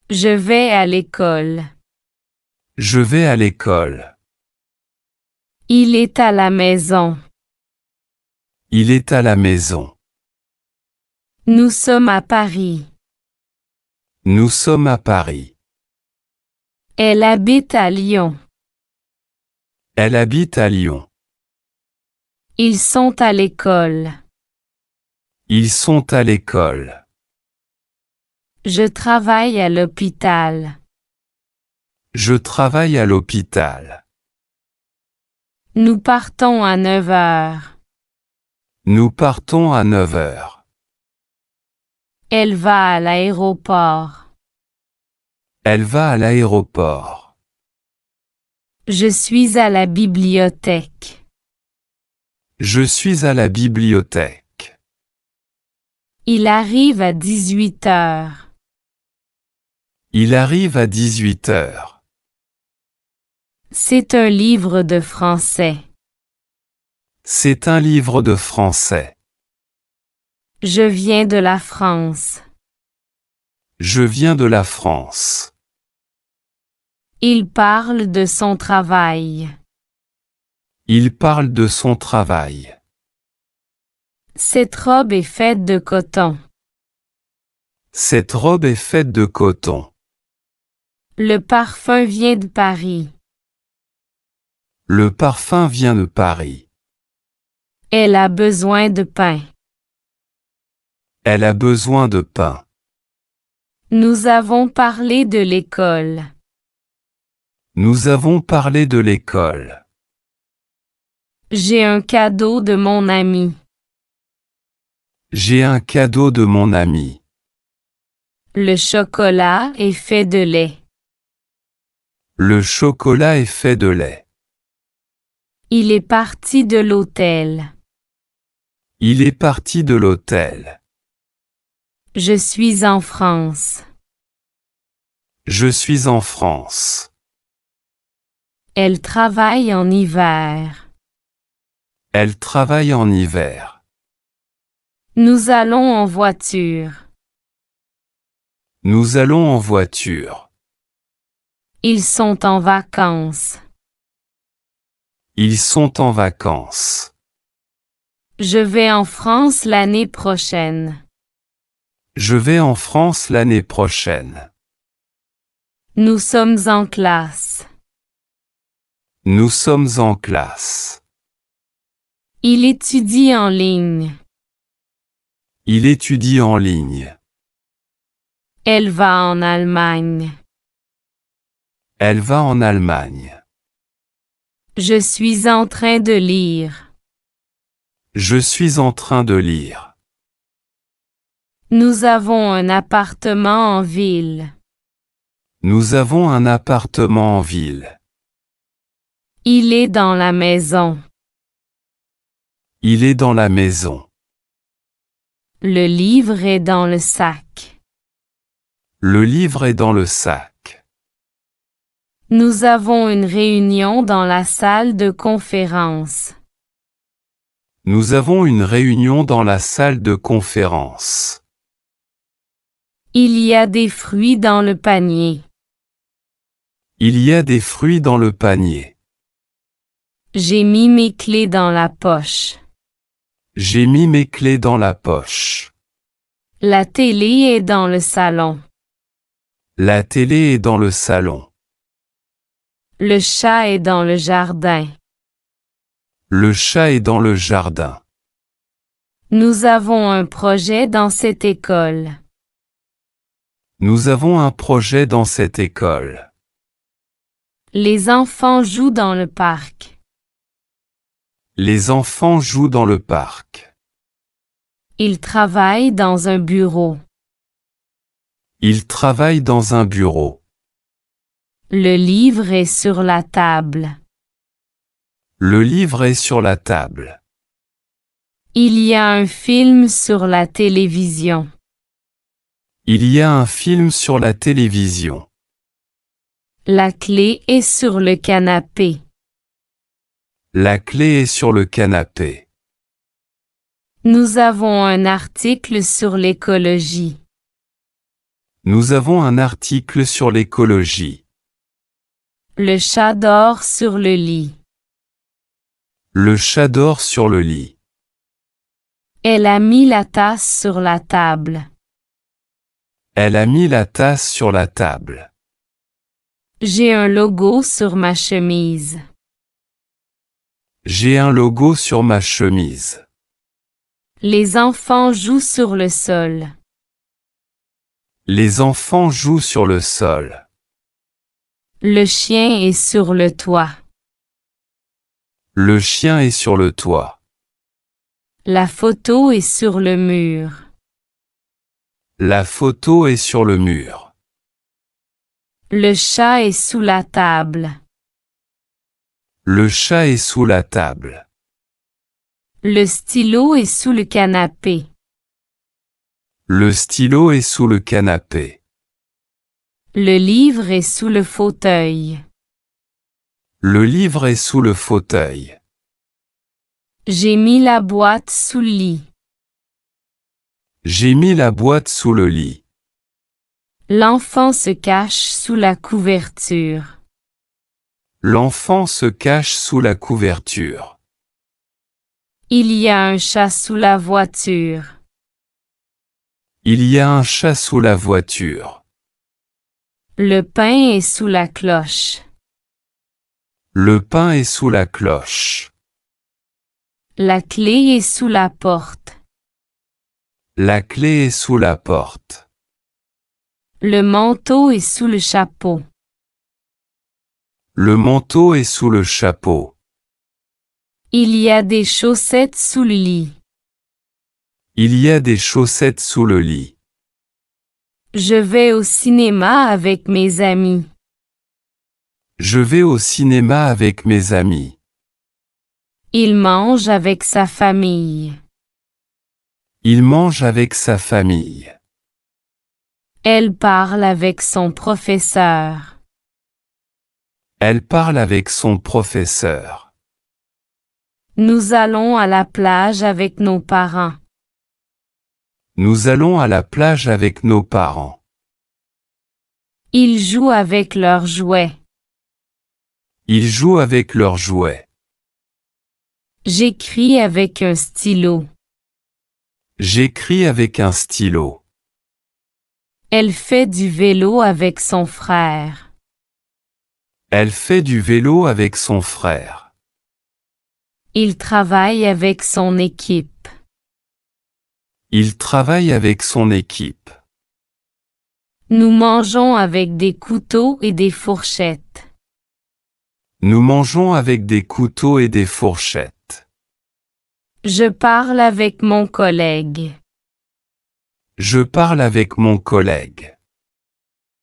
Je vais à l'école. Je vais à l'école. Il est à la maison. Il est à la maison. Nous sommes à Paris. Nous sommes à Paris. Elle habite à Lyon. Elle habite à Lyon. Ils sont à l'école. Ils sont à l'école. Je travaille à l'hôpital. Je travaille à l'hôpital. Nous partons à 9 heures. Nous partons à 9 heures. Elle va à l'aéroport. Elle va à l'aéroport. Je suis à la bibliothèque. Je suis à la bibliothèque. Il arrive à 18 heures. Il arrive à 18 heures. C'est un livre de français. C'est un livre de français. Je viens de la France. Je viens de la France. Il parle de son travail. Il parle de son travail. Cette robe est faite de coton. Cette robe est faite de coton. Le parfum vient de Paris. Le parfum vient de Paris. Elle a besoin de pain. Elle a besoin de pain. Nous avons parlé de l'école. Nous avons parlé de l'école. J'ai un cadeau de mon ami. J'ai un cadeau de mon ami. Le chocolat est fait de lait. Le chocolat est fait de lait. Il est parti de l'hôtel. Il est parti de l'hôtel. Je suis en France. Je suis en France. Elle travaille en hiver. Elle travaille en hiver. Nous allons en voiture. Nous allons en voiture. Ils sont en vacances. Ils sont en vacances. Je vais en France l'année prochaine. Je vais en France l'année prochaine. Nous sommes en classe. Nous sommes en classe. Il étudie en ligne. Il étudie en ligne. Elle va en Allemagne. Elle va en Allemagne. Je suis en train de lire. Je suis en train de lire. Nous avons un appartement en ville. Nous avons un appartement en ville. Il est dans la maison. Il est dans la maison. Le livre est dans le sac. Le livre est dans le sac. Nous avons une réunion dans la salle de conférence. Nous avons une réunion dans la salle de conférence. Il y a des fruits dans le panier. Il y a des fruits dans le panier. J'ai mis mes clés dans la poche. J'ai mis mes clés dans la poche. La télé est dans le salon. La télé est dans le salon. Le chat est dans le jardin. Le chat est dans le jardin. Nous avons un projet dans cette école. Nous avons un projet dans cette école. Les enfants jouent dans le parc. Les enfants jouent dans le parc. Ils travaillent dans un bureau. Ils travaillent dans un bureau. Le livre est sur la table. Le livre est sur la table. Il y a un film sur la télévision. Il y a un film sur la télévision. La clé est sur le canapé. La clé est sur le canapé. Nous avons un article sur l'écologie. Nous avons un article sur l'écologie. Le chat dort sur le lit. Le chat dort sur le lit. Elle a mis la tasse sur la table. Elle a mis la tasse sur la table. J'ai un logo sur ma chemise. J'ai un logo sur ma chemise. Les enfants jouent sur le sol. Les enfants jouent sur le sol. Le chien est sur le toit. Le chien est sur le toit. La photo est sur le mur. La photo est sur le mur. Le chat est sous la table. Le chat est sous la table. Le stylo est sous le canapé. Le stylo est sous le canapé. Le livre est sous le fauteuil. Le livre est sous le fauteuil. J'ai mis la boîte sous le lit. J'ai mis la boîte sous le lit. L'enfant se cache sous la couverture. L'enfant se cache sous la couverture. Il y a un chat sous la voiture. Il y a un chat sous la voiture. Le pain est sous la cloche. Le pain est sous la cloche. La clé est sous la porte. La clé est sous la porte. Le manteau est sous le chapeau. Le manteau est sous le chapeau. Il y a des chaussettes sous le lit. Il y a des chaussettes sous le lit. Je vais au cinéma avec mes amis. Je vais au cinéma avec mes amis. Il mange avec sa famille. Il mange avec sa famille. Elle parle avec son professeur. Elle parle avec son professeur. Nous allons à la plage avec nos parents. Nous allons à la plage avec nos parents. Ils jouent avec leurs jouets. Ils jouent avec leurs jouets. J'écris avec un stylo. J'écris avec un stylo. Elle fait du vélo avec son frère. Elle fait du vélo avec son frère. Il travaille avec son équipe. Il travaille avec son équipe. Nous mangeons avec des couteaux et des fourchettes. Nous mangeons avec des couteaux et des fourchettes. Je parle avec mon collègue. Je parle avec mon collègue.